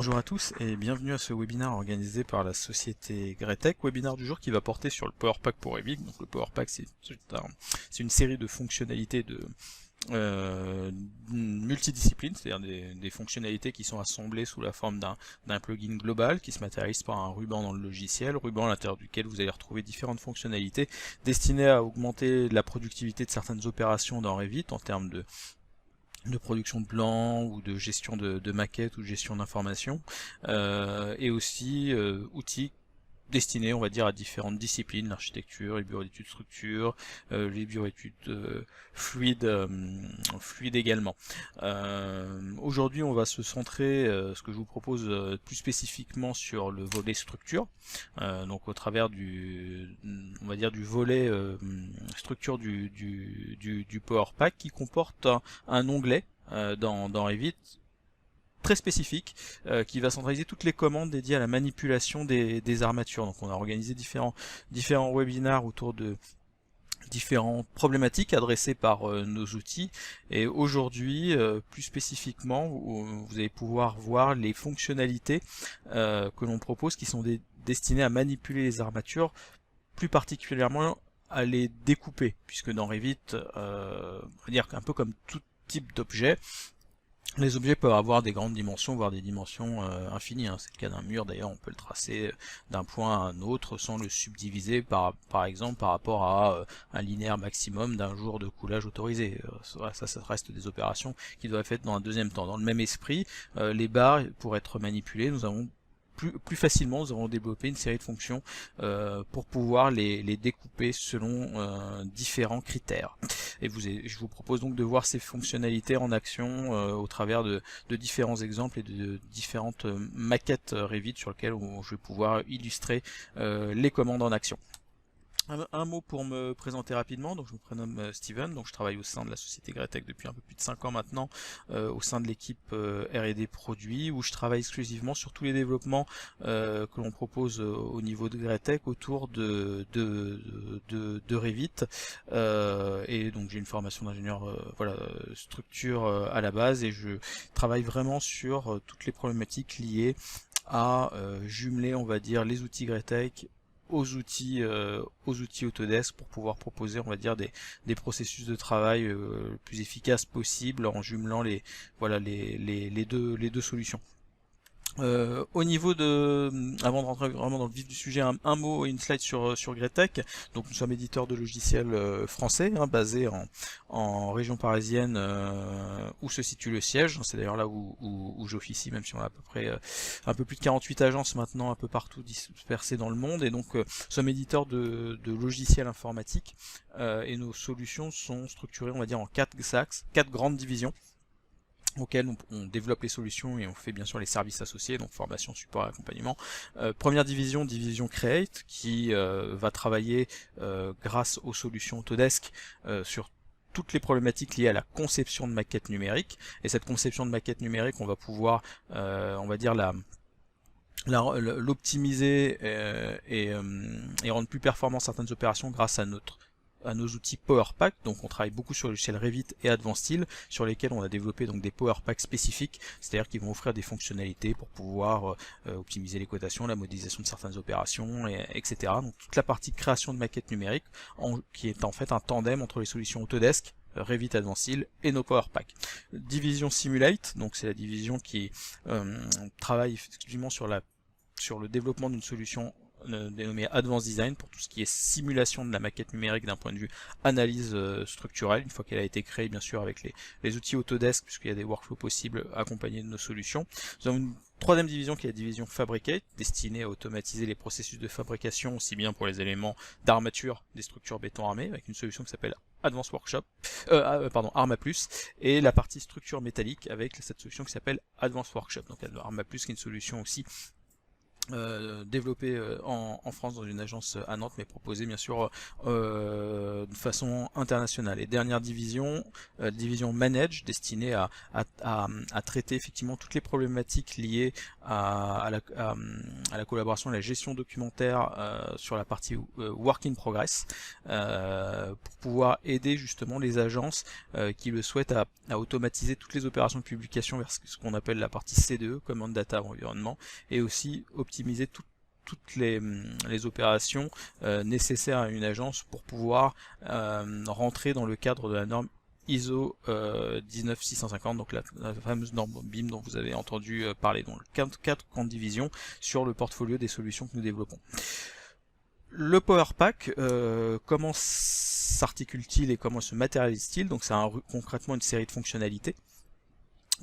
Bonjour à tous et bienvenue à ce webinaire organisé par la société Greatech, webinaire du jour qui va porter sur le Power Pack pour Revit. Donc le Power Pack c'est une série de fonctionnalités multidisciplines, c'est-à-dire des fonctionnalités qui sont assemblées sous la forme d'un plugin global qui se matérialise par un ruban dans le logiciel, ruban à l'intérieur duquel vous allez retrouver différentes fonctionnalités destinées à augmenter la productivité de certaines opérations dans Revit en termes de production de plans ou de gestion de maquettes ou de gestion d'informations, et aussi outils destinés, on va dire, à différentes disciplines, l'architecture, les bureaux d'études structure, les bureaux d'études fluides également. Aujourd'hui, on va se centrer, ce que je vous propose plus spécifiquement sur le volet structure, donc au travers on va dire du volet structure du Power Pack qui comporte un onglet dans Revit très spécifique qui va centraliser toutes les commandes dédiées à la manipulation des armatures. Donc on a organisé différents webinaires autour de différentes problématiques adressées par nos outils, et aujourd'hui plus spécifiquement vous allez pouvoir voir les fonctionnalités que l'on propose qui sont destinées à manipuler les armatures, plus particulièrement à les découper, puisque dans Revit, on va dire qu'un peu comme tout type d'objet, les objets peuvent avoir des grandes dimensions, voire des dimensions infinies, hein. C'est le cas d'un mur, d'ailleurs on peut le tracer d'un point à un autre sans le subdiviser par exemple par rapport à un linéaire maximum d'un jour de coulage autorisé. Ça reste des opérations qui doivent être faites dans un deuxième temps. Dans le même esprit, les barres, pour être manipulées, nous avons plus facilement, nous avons développé une série de fonctions pour pouvoir les découper selon différents critères. Et je vous propose donc de voir ces fonctionnalités en action au travers de différents exemples et de différentes maquettes Revit sur lesquelles je vais pouvoir illustrer les commandes en action. Un mot pour me présenter rapidement. Donc je me prénomme Steven, donc je travaille au sein de la société Greatech depuis un peu plus de 5 ans maintenant, au sein de l'équipe R&D produits, où je travaille exclusivement sur tous les développements que l'on propose au niveau de Greatech autour de Revit, et donc j'ai une formation d'ingénieur structure à la base, et je travaille vraiment sur toutes les problématiques liées à jumeler, on va dire, les outils Greatech aux outils Autodesk pour pouvoir proposer, on va dire, des processus de travail le plus efficaces possible en jumelant les deux solutions. Au niveau avant de rentrer vraiment dans le vif du sujet, un mot et une slide sur Greatech. Donc nous sommes éditeurs de logiciels français, hein, basés en région parisienne, où se situe le siège. C'est d'ailleurs là où j'officie, même si on a à peu près un peu plus de 48 agences maintenant un peu partout dispersées dans le monde. Et donc nous sommes éditeurs de logiciels informatiques, et nos solutions sont structurées, on va dire, en 4 axes, 4 grandes divisions auquel on développe les solutions et on fait bien sûr les services associés, donc formation, support et accompagnement. Première division Create, qui va travailler grâce aux solutions Autodesk sur toutes les problématiques liées à la conception de maquettes numériques. Et cette conception de maquettes numériques, on va pouvoir, on va dire, l'optimiser et rendre plus performant certaines opérations grâce à nos outils Power Pack. Donc on travaille beaucoup sur le logiciel Revit et Advanced Style, sur lesquels on a développé donc des Power Pack spécifiques, c'est-à-dire qu'ils vont offrir des fonctionnalités pour pouvoir optimiser les cotations, la modélisation de certaines opérations, etc. Donc toute la partie création de maquettes numériques, qui est en fait un tandem entre les solutions Autodesk, Revit, Advanced Style et nos Power Pack. Division Simulate, donc c'est la division qui travaille exclusivement sur le développement d'une solution dénommé Advanced Design pour tout ce qui est simulation de la maquette numérique d'un point de vue analyse structurelle, une fois qu'elle a été créée bien sûr avec les outils Autodesk, puisqu'il y a des workflows possibles accompagnés de nos solutions. Nous avons une troisième division qui est la division Fabricate, destinée à automatiser les processus de fabrication aussi bien pour les éléments d'armature des structures béton armées, avec une solution qui s'appelle Advanced Workshop, Arma+, et la partie structure métallique avec cette solution qui s'appelle Advanced Workshop. Donc Arma+, qui est une solution aussi développé en France dans une agence à Nantes, mais proposé bien sûr de façon internationale. Et dernière division, division Manage, destinée à traiter effectivement toutes les problématiques liées à la collaboration et la gestion documentaire sur la partie Work in Progress, pour pouvoir aider justement les agences qui le souhaitent à automatiser toutes les opérations de publication vers ce qu'on appelle la partie CDE, Command Data Environnement, et aussi optimiser toutes les opérations nécessaires à une agence pour pouvoir rentrer dans le cadre de la norme ISO 19650, donc la fameuse norme BIM dont vous avez entendu parler, dans le 4 grandes divisions sur le portfolio des solutions que nous développons. Le Power Pack, comment s'articule-t-il et comment se matérialise-t-il? Donc c'est concrètement une série de fonctionnalités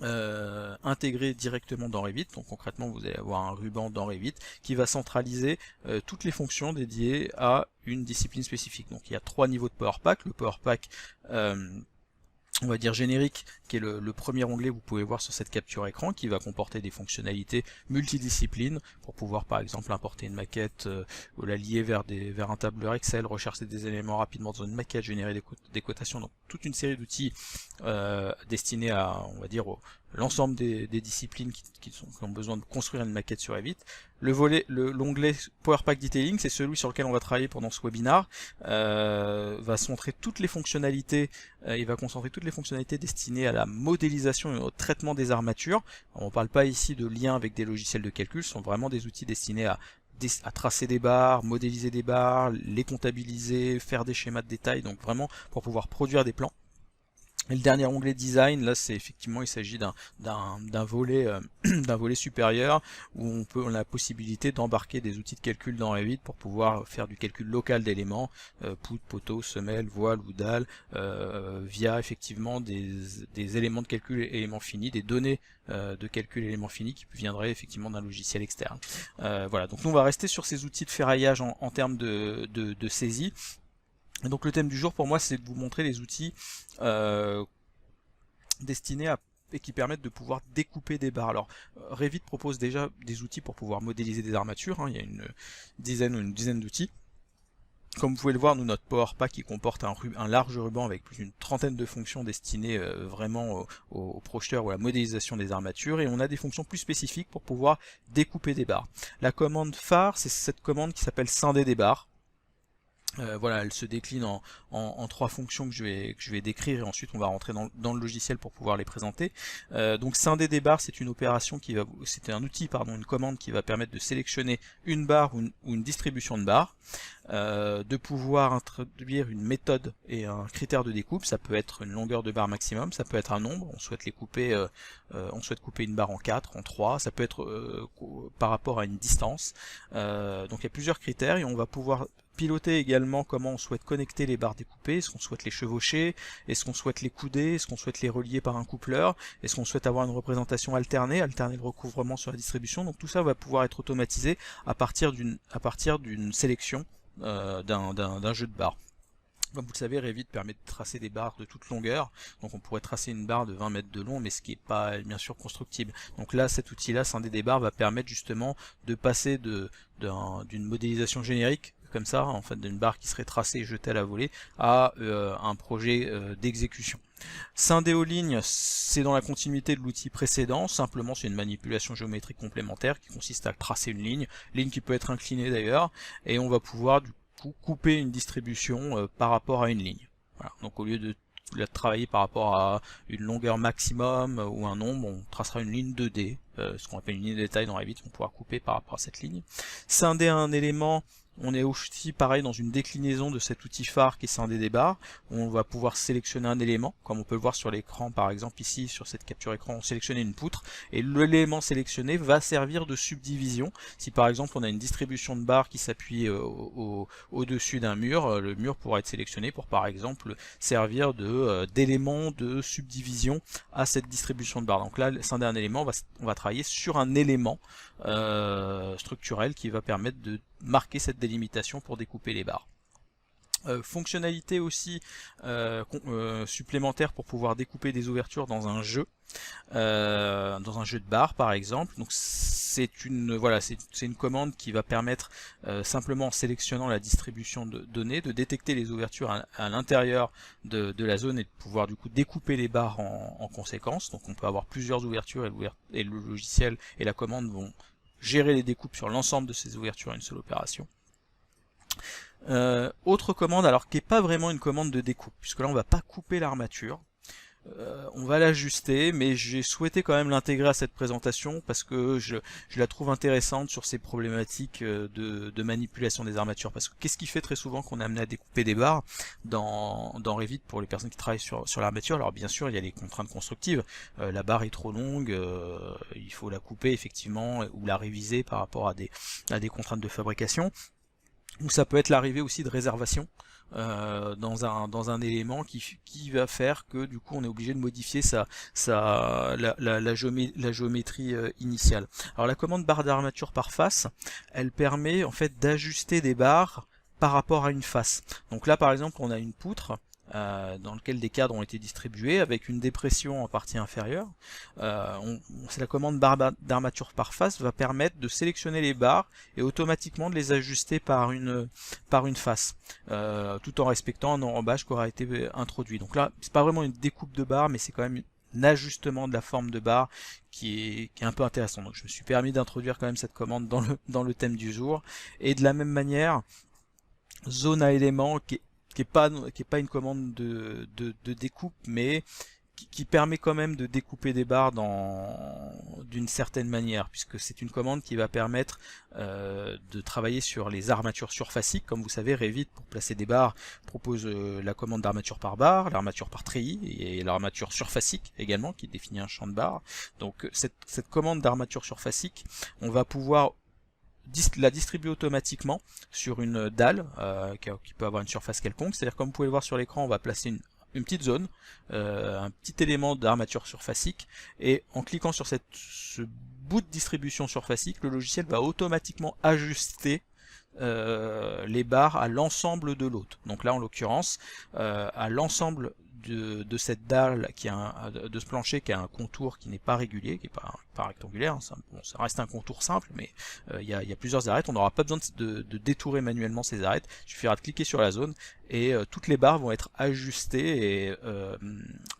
intégré directement dans Revit. Donc concrètement vous allez avoir un ruban dans Revit qui va centraliser toutes les fonctions dédiées à une discipline spécifique. Donc il y a 3 niveaux de Power Pack. Le Power Pack on va dire générique, qui est le premier onglet que vous pouvez voir sur cette capture écran, qui va comporter des fonctionnalités multidisciplines pour pouvoir par exemple importer une maquette ou la lier vers un tableur Excel, rechercher des éléments rapidement dans une maquette, générer des cotations, donc toute une série d'outils destinés à, on va dire, l'ensemble des disciplines qui ont besoin de construire une maquette sur Revit. L'onglet Power Pack Detailing, c'est celui sur lequel on va travailler pendant ce webinaire, va se montrer toutes les fonctionnalités, il va concentrer toutes les fonctionnalités destinées à la modélisation et au traitement des armatures. Alors, on ne parle pas ici de liens avec des logiciels de calcul, ce sont vraiment des outils destinés à tracer des barres, modéliser des barres, les comptabiliser, faire des schémas de détail, donc vraiment pour pouvoir produire des plans. Et le dernier onglet design, là c'est effectivement, il s'agit d'un volet d'un volet supérieur où on a la possibilité d'embarquer des outils de calcul dans Revit pour pouvoir faire du calcul local d'éléments, poutre, poteau, semelle, voile ou dalle, via effectivement des éléments de calcul éléments finis, des données de calcul éléments finis qui viendraient effectivement d'un logiciel externe. Voilà, donc nous on va rester sur ces outils de ferraillage en termes de saisie. Et donc le thème du jour pour moi c'est de vous montrer les outils destinés et qui permettent de pouvoir découper des barres. Alors Revit propose déjà des outils pour pouvoir modéliser des armatures, il y a une dizaine d'outils. Comme vous pouvez le voir, nous notre Power Pack qui comporte un large ruban avec plus d'une trentaine de fonctions destinées vraiment au projeteur ou à la modélisation des armatures, et on a des fonctions plus spécifiques pour pouvoir découper des barres. La commande phare, c'est cette commande qui s'appelle scinder des barres. Voilà, elle se décline en 3 fonctions que je vais décrire, et ensuite on va rentrer dans le logiciel pour pouvoir les présenter. Donc scinder des barres, c'est une opération un outil, une commande qui va permettre de sélectionner une barre ou une distribution de barres, de pouvoir introduire une méthode et un critère de découpe. Ça peut être une longueur de barre maximum, ça peut être un nombre, on souhaite couper une barre en 4, en 3, ça peut être par rapport à une distance. Donc il y a plusieurs critères et on va pouvoir piloter également comment on souhaite connecter les barres découpées, est-ce qu'on souhaite les chevaucher, est-ce qu'on souhaite les couder, est-ce qu'on souhaite les relier par un coupleur, est-ce qu'on souhaite avoir une représentation alterner le recouvrement sur la distribution. Donc tout ça va pouvoir être automatisé à partir d'une sélection d'un jeu de barres. Comme vous le savez, Revit permet de tracer des barres de toute longueur, donc on pourrait tracer une barre de 20 mètres de long, mais ce qui n'est pas bien sûr constructible. Donc là, cet outil-là, scinder des barres, va permettre justement de passer d'une modélisation générique, comme ça, en fait, d'une barre qui serait tracée et jetée à la volée, à un projet d'exécution. Scinder aux lignes, c'est dans la continuité de l'outil précédent, simplement c'est une manipulation géométrique complémentaire qui consiste à tracer une ligne qui peut être inclinée d'ailleurs, et on va pouvoir du coup couper une distribution par rapport à une ligne. Voilà. Donc au lieu de travailler par rapport à une longueur maximum ou un nombre, on tracera une ligne 2D, ce qu'on appelle une ligne de détail dans Revit, on pourra couper par rapport à cette ligne. Scinder un élément, on est aussi pareil dans une déclinaison de cet outil phare qui est scinder des barres. On va pouvoir sélectionner un élément, comme on peut le voir sur l'écran par exemple ici, sur cette capture écran, on sélectionne une poutre, et l'élément sélectionné va servir de subdivision. Si par exemple on a une distribution de barres qui s'appuie au-dessus d'un mur, le mur pourra être sélectionné pour par exemple servir d'élément de subdivision à cette distribution de barres. Donc là, scinder un élément, on va travailler sur un élément structurel qui va permettre de marquer cette délimitation pour découper les barres. Fonctionnalité aussi supplémentaire pour pouvoir découper des ouvertures dans un jeu de bar par exemple. Donc c'est une voilà, c'est une commande qui va permettre simplement en sélectionnant la distribution de données de détecter les ouvertures à l'intérieur de la zone et de pouvoir du coup découper les barres en conséquence. Donc on peut avoir plusieurs ouvertures et le logiciel et la commande vont gérer les découpes sur l'ensemble de ces ouvertures à une seule opération. Autre commande, alors qui n'est pas vraiment une commande de découpe, puisque là on va pas couper l'armature, on va l'ajuster, mais j'ai souhaité quand même l'intégrer à cette présentation parce que je la trouve intéressante sur ces problématiques de manipulation des armatures. Parce que qu'est-ce qui fait très souvent qu'on est amené à découper des barres dans Revit pour les personnes qui travaillent sur l'armature? Alors bien sûr il y a les contraintes constructives, la barre est trop longue, il faut la couper effectivement ou la réviser par rapport à des contraintes de fabrication. Ou ça peut être l'arrivée aussi de réservation dans un élément qui va faire que du coup on est obligé de modifier la géométrie initiale. Alors la commande barre d'armature par face, elle permet en fait d'ajuster des barres par rapport à une face. Donc là par exemple on a une poutre dans lequel des cadres ont été distribués avec une dépression en partie inférieure. C'est la commande barre d'armature par face va permettre de sélectionner les barres et automatiquement de les ajuster par une face, tout en respectant un enrobage qui aura été introduit. Donc là, c'est pas vraiment une découpe de barre, mais c'est quand même un ajustement de la forme de barre qui est un peu intéressant. Donc je me suis permis d'introduire quand même cette commande dans le thème du jour. Et de la même manière, zone à éléments qui est pas une commande de découpe, mais qui permet quand même de découper des barres d'une certaine manière, puisque c'est une commande qui va permettre de travailler sur les armatures surfaciques. Comme vous savez, Revit, pour placer des barres, propose la commande d'armature par barre, l'armature par treillis, et l'armature surfacique également, qui définit un champ de barres. Donc cette commande d'armature surfacique, on va pouvoir la distribuer automatiquement sur une dalle qui peut avoir une surface quelconque. C'est-à-dire, comme vous pouvez le voir sur l'écran, on va placer une petite zone, un petit élément d'armature surfacique, et en cliquant sur ce bout de distribution surfacique, le logiciel va automatiquement ajuster les barres à l'ensemble de l'hôte. Donc là en l'occurrence à l'ensemble de cette dalle de ce plancher qui a un contour qui n'est pas régulier, qui n'est pas rectangulaire, hein. Ça reste un contour simple, mais il y a plusieurs arêtes. On n'aura pas besoin de détourer manuellement ces arêtes, il suffira de cliquer sur la zone et toutes les barres vont être ajustées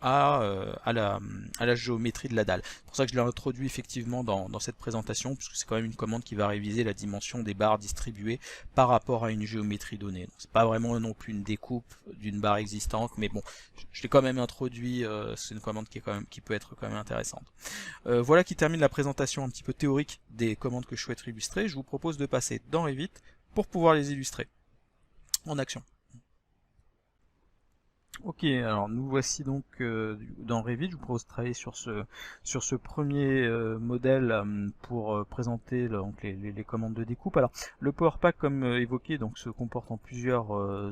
à la géométrie de la dalle. C'est pour ça que je l'ai introduit effectivement dans cette présentation, puisque c'est quand même une commande qui va réviser la dimension des barres distribuées par rapport à une géométrie donnée. C'est pas vraiment non plus une découpe d'une barre existante, mais bon, je l'ai quand même introduit, c'est une commande qui peut être quand même intéressante. Voilà qui termine la présentation un petit peu théorique des commandes que je souhaite illustrer. Je vous propose de passer dans Revit pour pouvoir les illustrer en action. Ok, alors nous voici donc dans Revit. Je vous propose de travailler sur ce premier modèle pour présenter donc, les commandes de découpe. Alors le Power Pack, comme évoqué, donc se comporte en plusieurs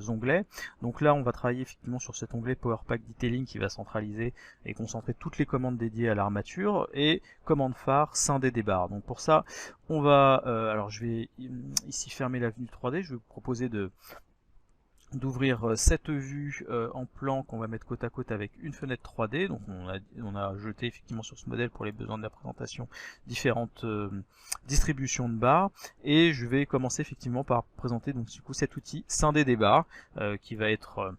onglets. Donc là on va travailler effectivement sur cet onglet Power Pack Detailing qui va centraliser et concentrer toutes les commandes dédiées à l'armature, et commande phare scinder des barres. Donc pour ça on va alors je vais ici fermer la vue 3D. Je vais vous proposer d'ouvrir cette vue en plan qu'on va mettre côte à côte avec une fenêtre 3D. Donc on a jeté effectivement sur ce modèle pour les besoins de la présentation différentes distributions de barres, et je vais commencer effectivement par présenter donc du coup cet outil scinder des barres qui va être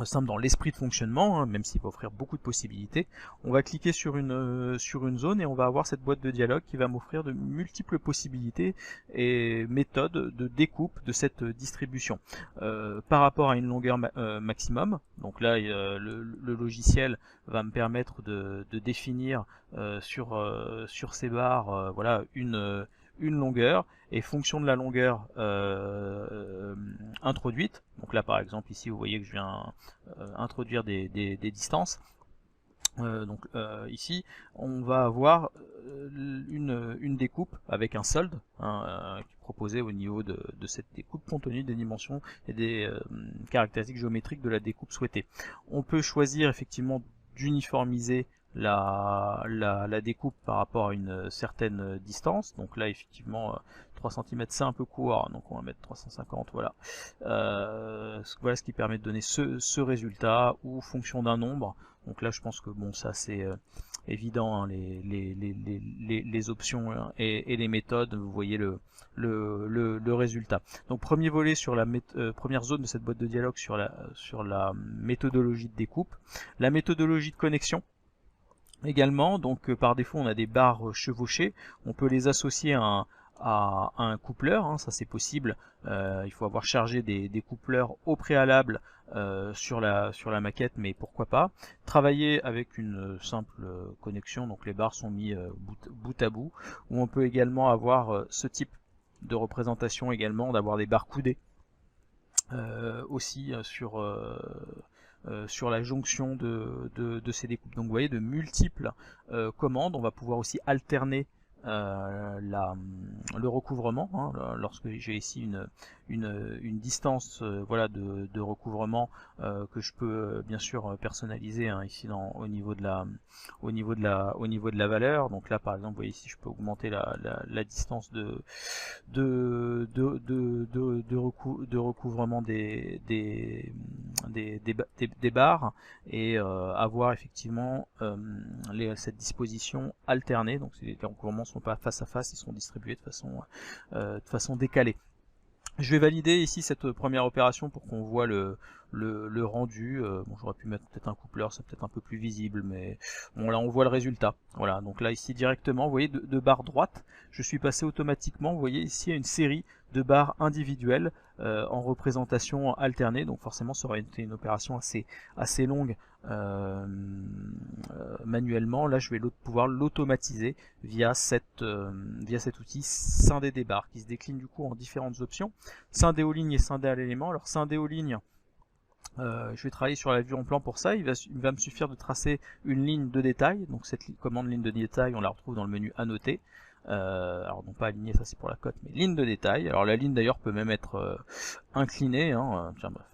simple dans l'esprit de fonctionnement, hein, même s'il va offrir beaucoup de possibilités. On va cliquer sur une zone et on va avoir cette boîte de dialogue qui va m'offrir de multiples possibilités et méthodes de découpe de cette distribution. Par rapport à une longueur maximum, donc là le logiciel va me permettre de définir sur ces barres voilà une longueur, et fonction de la longueur introduite, donc là par exemple ici vous voyez que je viens introduire des distances, ici on va avoir une découpe avec un solde hein, qui est proposé au niveau de cette découpe compte tenu des dimensions et des caractéristiques géométriques de la découpe souhaitée. On peut choisir effectivement d'uniformiser la découpe par rapport à une certaine distance. Donc là effectivement 3 cm c'est un peu court, donc on va mettre 350, voilà. Voilà ce qui permet de donner ce résultat, ou fonction d'un nombre. Donc là je pense que bon, ça c'est évident, hein, les options et les méthodes, vous voyez le résultat. Donc premier volet sur la première zone de cette boîte de dialogue sur la méthodologie de découpe. La méthodologie de connexion également, donc par défaut on a des barres chevauchées, on peut les associer à un coupleur, hein, ça c'est possible. Il faut avoir chargé des coupleurs au préalable sur la maquette, mais pourquoi pas. Travailler avec une simple connexion, donc les barres sont mis bout à bout, où on peut également avoir ce type de représentation également, d'avoir des barres coudées aussi sur la jonction de ces découpes. Donc vous voyez, de multiples commandes. On va pouvoir aussi alterner le recouvrement, hein, lorsque j'ai ici une distance voilà, de recouvrement que je peux bien sûr personnaliser, hein, ici au niveau de la valeur. Donc là par exemple, vous voyez ici, je peux augmenter la distance de recouvrement des barres, et avoir effectivement cette disposition alternée. Donc les recouvrements ne sont pas face à face, ils sont distribués de façon décalée. Je vais valider ici cette première opération pour qu'on voit le rendu. Bon, j'aurais pu mettre peut-être un coupleur, c'est peut-être un peu plus visible, mais bon, là on voit le résultat. Voilà, donc là ici directement, vous voyez, de barres droites, je suis passé automatiquement, vous voyez ici, à une série de barres individuelles en représentation alternée. Donc forcément ça aurait été une opération assez longue manuellement. Là je vais pouvoir l'automatiser via cet outil scinder des barres, qui se décline du coup en différentes options: scinder aux lignes et scinder à l'élément. Alors scinder aux lignes, je vais travailler sur la vue en plan pour ça. Il va me suffire de tracer une ligne de détail. Donc cette commande ligne de détail, on la retrouve dans le menu annoter. Alors non pas aligner, ça c'est pour la cote, mais ligne de détail. Alors la ligne d'ailleurs peut même être inclinée, hein. Tiens, bah,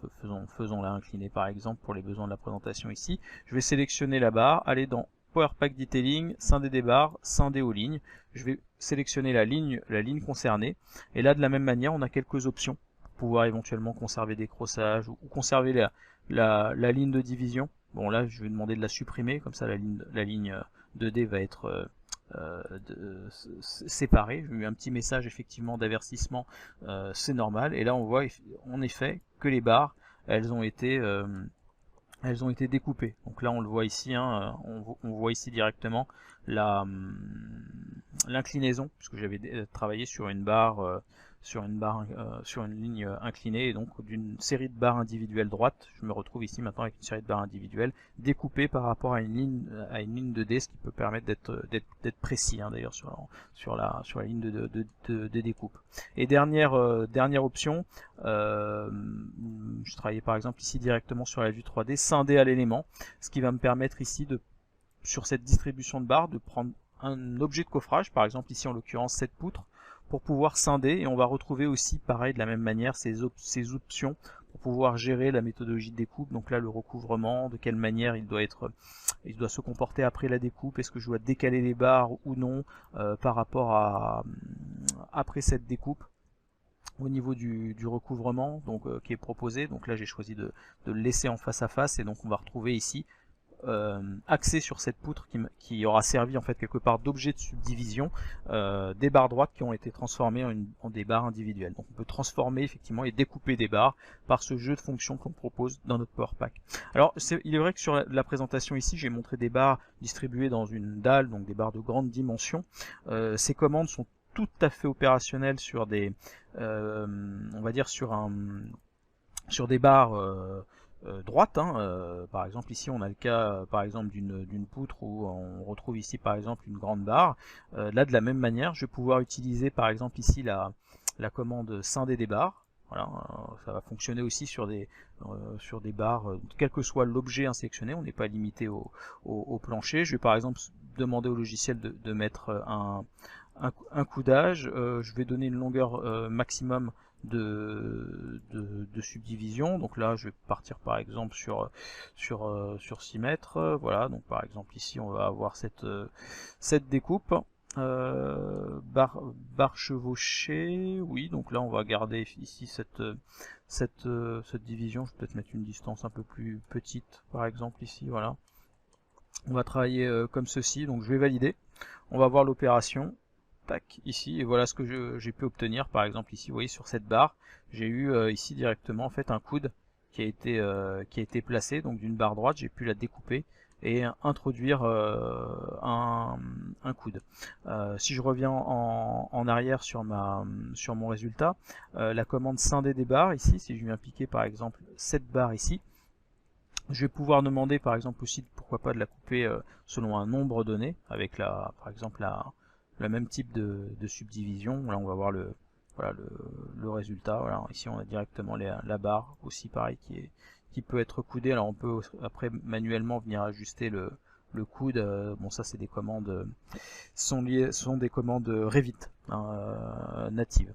faisons-la inclinée par exemple pour les besoins de la présentation ici. Je vais sélectionner la barre, aller dans Power Pack Detailing, scinder des barres, scinder aux lignes. Je vais sélectionner la ligne concernée, et là de la même manière on a quelques options pour pouvoir éventuellement conserver des crossages ou conserver la ligne de division. Bon là je vais demander de la supprimer, comme ça la ligne 2D va être séparé. J'ai eu un petit message effectivement d'avertissement, c'est normal. Et là on voit en effet que les barres elles ont été découpées. Donc là on le voit ici, hein, on voit ici directement l'inclinaison, puisque j'avais travaillé sur une ligne inclinée, et donc d'une série de barres individuelles droites, je me retrouve ici maintenant avec une série de barres individuelles découpées par rapport à une ligne 2D, ce qui peut permettre d'être précis, hein, d'ailleurs sur la ligne de découpe. Et dernière option, je travaillais par exemple ici directement sur la vue 3D, scinder à l'élément, ce qui va me permettre ici sur cette distribution de barres, de prendre un objet de coffrage, par exemple ici en l'occurrence cette poutre, pour pouvoir scinder. Et on va retrouver aussi pareil de la même manière ces options pour pouvoir gérer la méthodologie de découpe. Donc là le recouvrement, de quelle manière il doit se comporter après la découpe, est-ce que je dois décaler les barres ou non par rapport à après cette découpe. Au niveau du recouvrement donc qui est proposé, donc là j'ai choisi de le laisser en face à face, et donc on va retrouver ici axé sur cette poutre qui aura servi en fait quelque part d'objet de subdivision, des barres droites qui ont été transformées en des barres individuelles. Donc on peut transformer effectivement et découper des barres par ce jeu de fonctions qu'on propose dans notre Power Pack. Alors il est vrai que sur la présentation ici j'ai montré des barres distribuées dans une dalle, donc des barres de grande dimension. Ces commandes sont tout à fait opérationnelles sur des on va dire sur des barres droite, hein. Par exemple ici on a le cas par exemple d'une poutre où on retrouve ici par exemple une grande barre. Là de la même manière je vais pouvoir utiliser par exemple ici la commande scinder des barres. Voilà, ça va fonctionner aussi sur des barres, quel que soit l'objet insélectionné, on n'est pas limité au plancher. Je vais par exemple demander au logiciel de mettre un coudage, je vais donner une longueur maximum de subdivision. Donc là je vais partir par exemple sur 6 mètres, voilà, donc par exemple ici on va avoir cette découpe. Barre chevauchée, oui, donc là on va garder ici cette division. Je vais peut-être mettre une distance un peu plus petite par exemple ici, voilà. On va travailler comme ceci, donc je vais valider, on va voir l'opération, tac, ici, et voilà ce que j'ai pu obtenir. Par exemple ici, vous voyez sur cette barre, j'ai eu ici directement en fait un coude qui a été placé, donc d'une barre droite, j'ai pu la découper et introduire un coude. Si je reviens en arrière sur mon résultat, la commande scinder des barres ici, si je viens piquer par exemple cette barre ici, je vais pouvoir demander par exemple aussi pourquoi pas de la couper selon un nombre donné, avec par exemple le même type de subdivision. Là on va voir voilà, le résultat. Voilà, ici on a directement la barre aussi pareil qui peut être coudée. Alors on peut après manuellement venir ajuster le coude. Bon, ça c'est des commandes sont des commandes Revit hein, natives.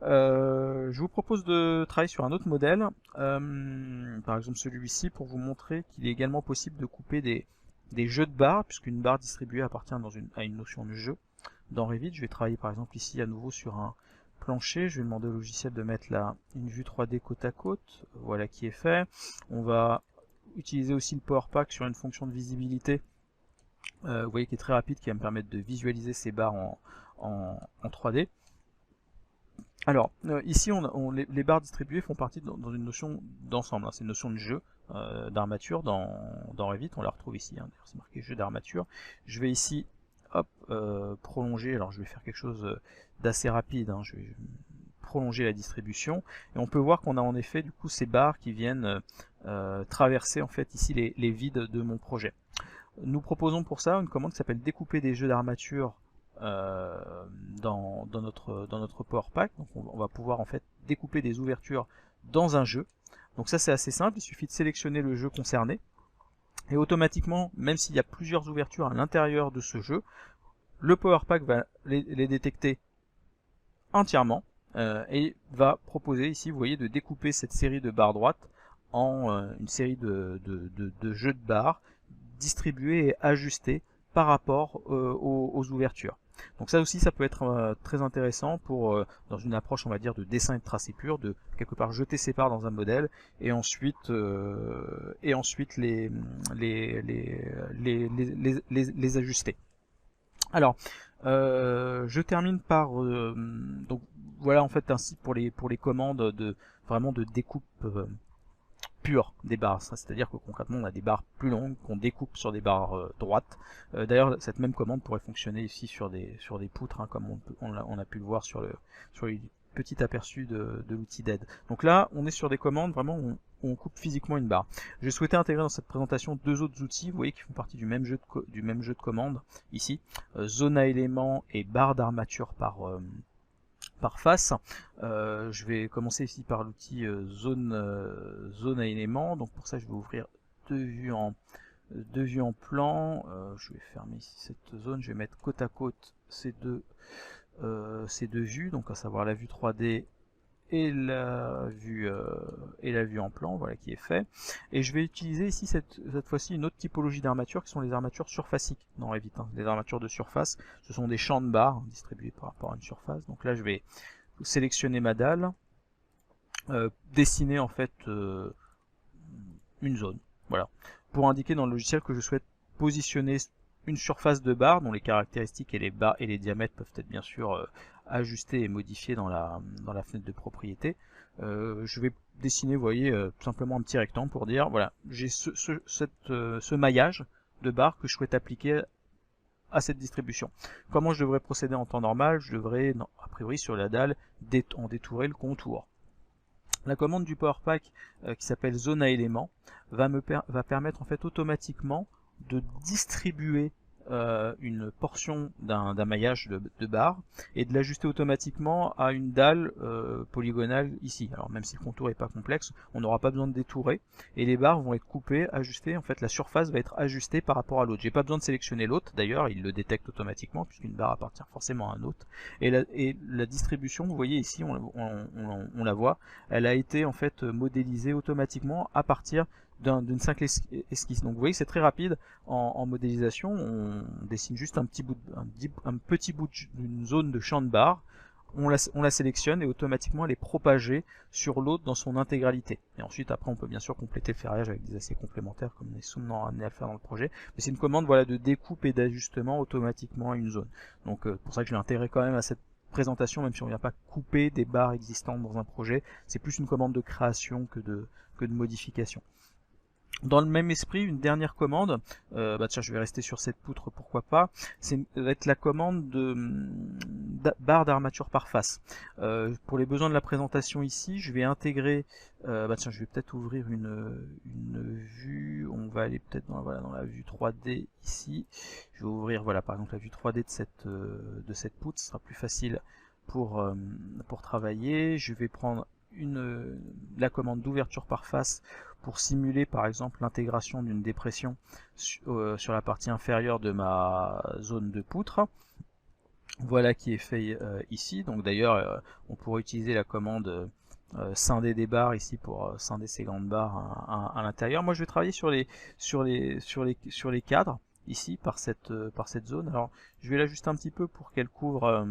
Je vous propose de travailler sur un autre modèle, par exemple celui-ci, pour vous montrer qu'il est également possible de couper des jeux de barres, puisqu'une barre distribuée appartient à une notion de jeu. Dans Revit, je vais travailler par exemple ici à nouveau sur un plancher. Je vais demander au logiciel de mettre une vue 3D côte à côte. Voilà qui est fait. On va utiliser aussi le Power Pack sur une fonction de visibilité, vous voyez qui est très rapide, qui va me permettre de visualiser ces barres en 3D. Alors, ici, les barres distribuées font partie dans une notion d'ensemble, hein. C'est une notion de jeu d'armature dans Revit, on la retrouve ici, hein. D'ailleurs c'est marqué jeu d'armature. Je vais ici, hop, prolonger, alors je vais faire quelque chose d'assez rapide, hein. Je vais prolonger la distribution, et on peut voir qu'on a en effet du coup ces barres qui viennent traverser en fait ici les vides de mon projet. Nous proposons pour ça une commande qui s'appelle découper des jeux d'armature dans notre Power Pack. Donc on va pouvoir en fait découper des ouvertures dans un jeu. Donc ça c'est assez simple, il suffit de sélectionner le jeu concerné et automatiquement, même s'il y a plusieurs ouvertures à l'intérieur de ce jeu, le Power Pack va les détecter entièrement et va proposer ici, vous voyez, de découper cette série de barres droites en une série de jeux de barres distribués et ajustés par rapport aux ouvertures. Donc ça aussi, ça peut être très intéressant pour, dans une approche on va dire de dessin et de tracé pur, de quelque part jeter ces barres dans un modèle et ensuite les ajuster. Alors, je termine par donc voilà en fait ainsi pour les commandes vraiment de découpe pure des barres, c'est-à-dire que concrètement on a des barres plus longues qu'on découpe sur des barres droites. D'ailleurs cette même commande pourrait fonctionner ici sur des poutres, hein, comme on a pu le voir sur les petits aperçus de l'outil d'aide. Donc là on est sur des commandes vraiment où on coupe physiquement une barre. Je souhaitais intégrer dans cette présentation deux autres outils, vous voyez, qui font partie du même jeu de commande ici, zone à éléments et barre d'armature par face. Je vais commencer ici par l'outil zone à éléments. Donc pour ça je vais ouvrir deux vues en plan. Je vais fermer ici cette zone, je vais mettre côte à côte ces deux vues, donc à savoir la vue 3D et la vue en plan, voilà qui est fait. Et je vais utiliser ici cette fois-ci une autre typologie d'armature qui sont les armatures surfaciques dans Revit, hein. Les armatures de surface, ce sont des champs de barres distribués par rapport à une surface. Donc là je vais sélectionner ma dalle, dessiner en fait une zone, voilà, pour indiquer dans le logiciel que je souhaite positionner une surface de barre dont les caractéristiques et les diamètres peuvent être bien sûr ajustés et modifiés dans la fenêtre de propriété. Je vais dessiner, vous voyez, tout simplement un petit rectangle pour dire, voilà, j'ai ce maillage de barres que je souhaite appliquer à cette distribution. Comment je devrais procéder en temps normal? Je devrais, a priori sur la dalle, en détourer le contour. La commande du Power Pack qui s'appelle zone à éléments va permettre en fait automatiquement de distribuer une portion d'un maillage de barre et de l'ajuster automatiquement à une dalle polygonale ici. Alors même si le contour n'est pas complexe, on n'aura pas besoin de détourer et les barres vont être coupées, ajustées, en fait la surface va être ajustée par rapport à l'autre. J'ai pas besoin de sélectionner l'autre, d'ailleurs il le détecte automatiquement puisqu'une barre appartient forcément à un autre. Et la distribution, vous voyez ici, on la voit, elle a été en fait modélisée automatiquement à partir d'une simple esquisse. Donc vous voyez c'est très rapide en modélisation, on dessine juste un petit bout d'une zone de champ de barre, on la sélectionne et automatiquement elle est propagée sur l'autre dans son intégralité. Et ensuite après on peut bien sûr compléter le ferrage avec des aciers complémentaires comme on est souvent amené à le faire dans le projet. Mais c'est une commande voilà, de découpe et d'ajustement automatiquement à une zone. Donc pour ça que je l'ai intégré quand même à cette présentation, même si on ne vient pas couper des barres existantes dans un projet, c'est plus une commande de création que de modification. Dans le même esprit, une dernière commande, tiens, je vais rester sur cette poutre, pourquoi pas, va être la commande de barre d'armature par face. Pour les besoins de la présentation ici, je vais intégrer, tiens, je vais peut-être ouvrir une vue, on va aller peut-être dans la vue 3D ici, je vais ouvrir voilà, par exemple la vue 3D de cette poutre, ce sera plus facile pour travailler. Je vais prendre la commande d'ouverture par face pour simuler par exemple l'intégration d'une dépression sur la partie inférieure de ma zone de poutre. Voilà qui est fait ici. Donc d'ailleurs on pourrait utiliser la commande scinder des barres ici pour scinder ces grandes barres à l'intérieur. Moi je vais travailler sur les cadres ici par cette zone. Alors je vais l'ajuster un petit peu pour qu'elle couvre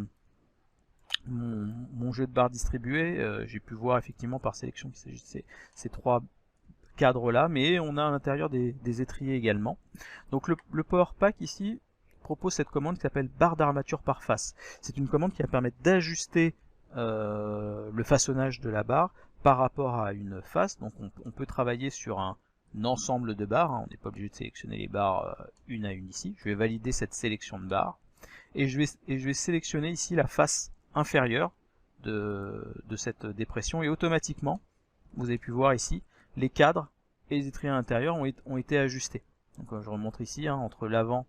mon jeu de barres distribué. J'ai pu voir effectivement par sélection qu'il s'agit de ces trois cadres là, mais on a à l'intérieur des étriers également. Donc le Power Pack ici propose cette commande qui s'appelle barre d'armature par face. C'est une commande qui va permettre d'ajuster le façonnage de la barre par rapport à une face. Donc on peut travailler sur un ensemble de barres, hein. On n'est pas obligé de sélectionner les barres une à une ici. Je vais valider cette sélection de barres et je vais sélectionner ici la face inférieure de cette dépression et automatiquement, vous avez pu voir ici, les cadres et les étriers intérieurs ont été ajustés. Donc je remonte ici, hein, entre l'avant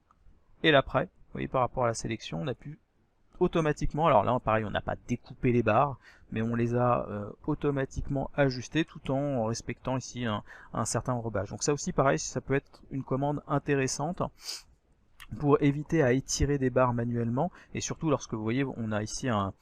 et l'après, vous voyez par rapport à la sélection, on a pu automatiquement, alors là pareil on n'a pas découpé les barres, mais on les a automatiquement ajustés tout en respectant ici un certain enrobage. Donc ça aussi pareil, ça peut être une commande intéressante pour éviter à étirer des barres manuellement, et surtout lorsque vous voyez on a ici un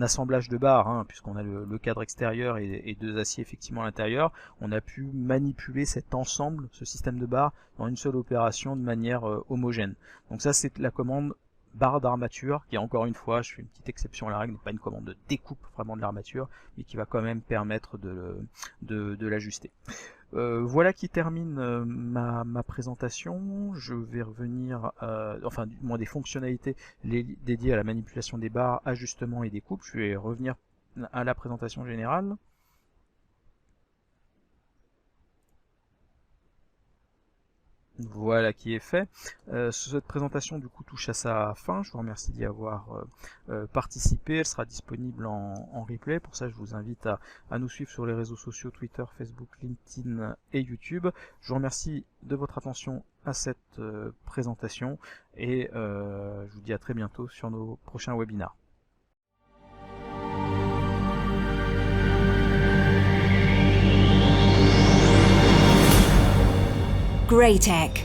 assemblage de barres, hein, puisqu'on a le cadre extérieur et deux aciers effectivement à l'intérieur, on a pu manipuler cet ensemble, ce système de barres, dans une seule opération de manière homogène. Donc ça c'est la commande barre d'armature, qui encore une fois, je fais une petite exception à la règle, n'est pas une commande de découpe vraiment de l'armature, mais qui va quand même permettre de l'ajuster. Voilà qui termine ma présentation. Je vais revenir, enfin du moins des fonctionnalités dédiées à la manipulation des barres, ajustement et découpe. Je vais revenir à la présentation générale. Voilà qui est fait. Cette présentation du coup touche à sa fin. Je vous remercie d'y avoir participé. Elle sera disponible en replay. Pour ça je vous invite à nous suivre sur les réseaux sociaux Twitter, Facebook, LinkedIn et YouTube. Je vous remercie de votre attention à cette présentation et je vous dis à très bientôt sur nos prochains webinars. Greatech.